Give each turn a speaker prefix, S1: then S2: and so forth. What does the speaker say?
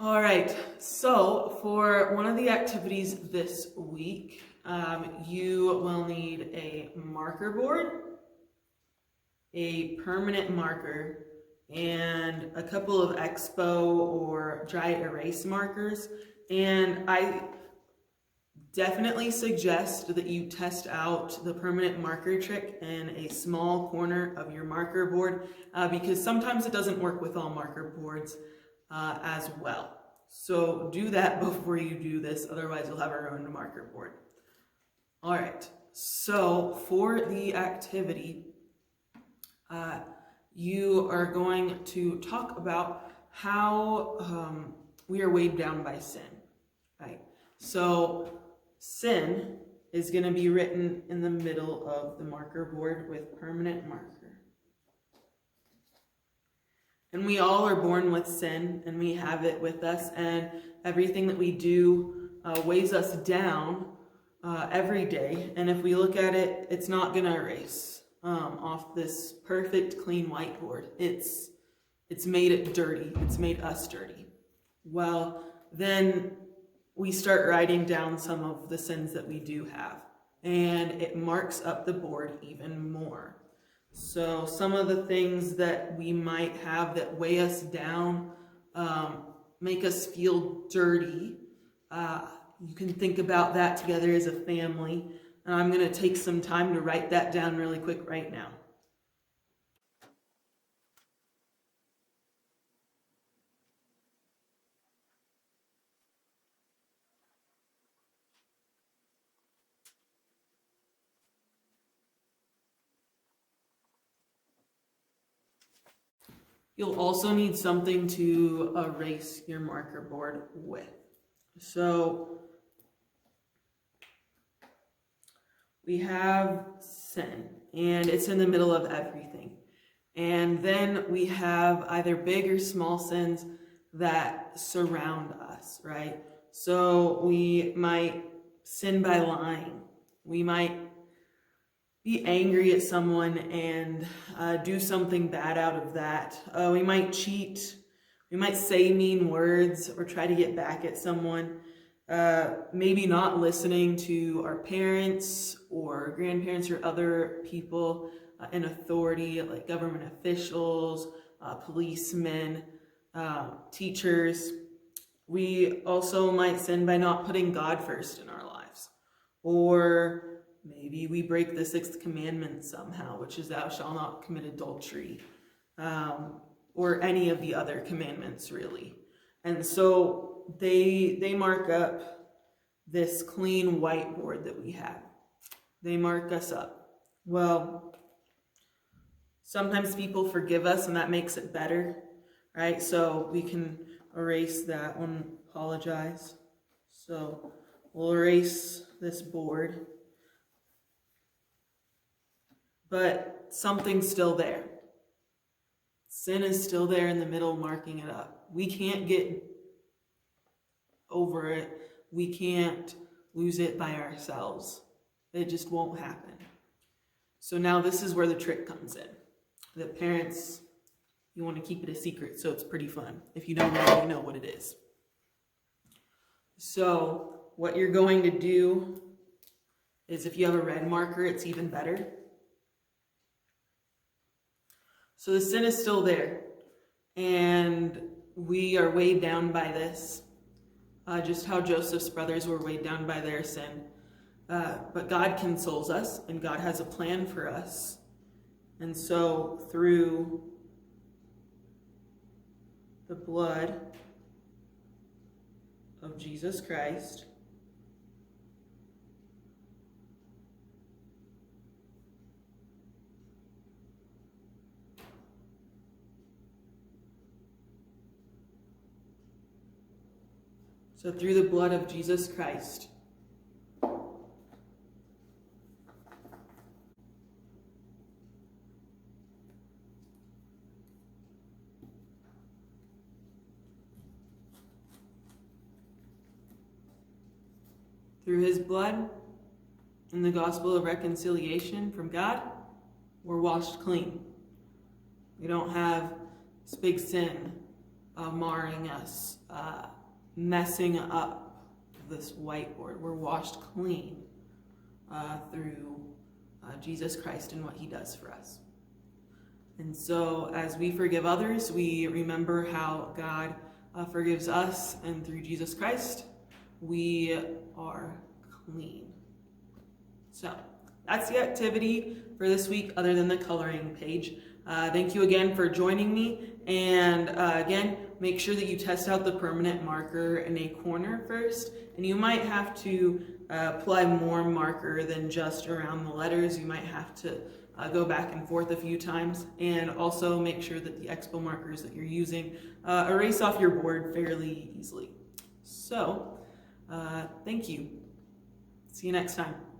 S1: All right, so for one of the activities this week, you will need a marker board, a permanent marker, and a couple of expo or dry erase markers. And I definitely suggest that you test out the permanent marker trick in a small corner of your marker board because sometimes it doesn't work with all marker boards as well. So do that before you do this, otherwise you'll have a ruined marker board. All right, so for the activity, you are going to talk about how we are weighed down by sin, right? So sin is going to be written in the middle of the marker board with permanent marker. And we all are born with sin, and we have it with us, and everything that we do weighs us down every day. And if we look at it, it's not going to erase off this perfect, clean whiteboard. It's made it dirty. It's made us dirty. Well, then we start writing down some of the sins that we do have, and it marks up the board even more. So some of the things that we might have that weigh us down, make us feel dirty, you can think about that together as a family. And I'm going to take some time to write that down really quick right now. You'll also need something to erase your marker board with. So we have sin, and it's in the middle of everything. And then we have either big or small sins that surround us, right? So we might sin by lying. We might be angry at someone and do something bad out of that. We might cheat. We might say mean words or try to get back at someone. Maybe not listening to our parents or grandparents or other people in authority, like government officials, policemen, teachers. We also might sin by not putting God first in our lives. Or maybe we break the 6th commandment somehow, which is thou shalt not commit adultery, or any of the other commandments, really. And so they mark up this clean whiteboard that we have. They mark us up. Well, sometimes people forgive us, and that makes it better, right? So we can erase that one, apologize. So we'll erase this board. But something's still there. Sin is still there in the middle, marking it up. We can't get over it. We can't lose it by ourselves. It just won't happen. So now this is where the trick comes in. The parents, you want to keep it a secret, so it's pretty fun. If you don't know, you know what it is. So what you're going to do is, if you have a red marker, it's even better. So the sin is still there, and we are weighed down by this, just how Joseph's brothers were weighed down by their sin. But God consoles us, and God has a plan for us. And so through the blood of Jesus Christ, so through the blood of Jesus Christ, through his blood and the gospel of reconciliation from God, we're washed clean. We don't have this big sin marring us, messing up this whiteboard. We're washed clean through Jesus Christ and what he does for us. And so as we forgive others, we remember how God forgives us, and through Jesus Christ, we are clean. So that's the activity for this week, other than the coloring page. Thank you again for joining me. And again, make sure that you test out the permanent marker in a corner first. And you might have to apply more marker than just around the letters. You might have to go back and forth a few times. And also make sure that the Expo markers that you're using erase off your board fairly easily. So, thank you. See you next time.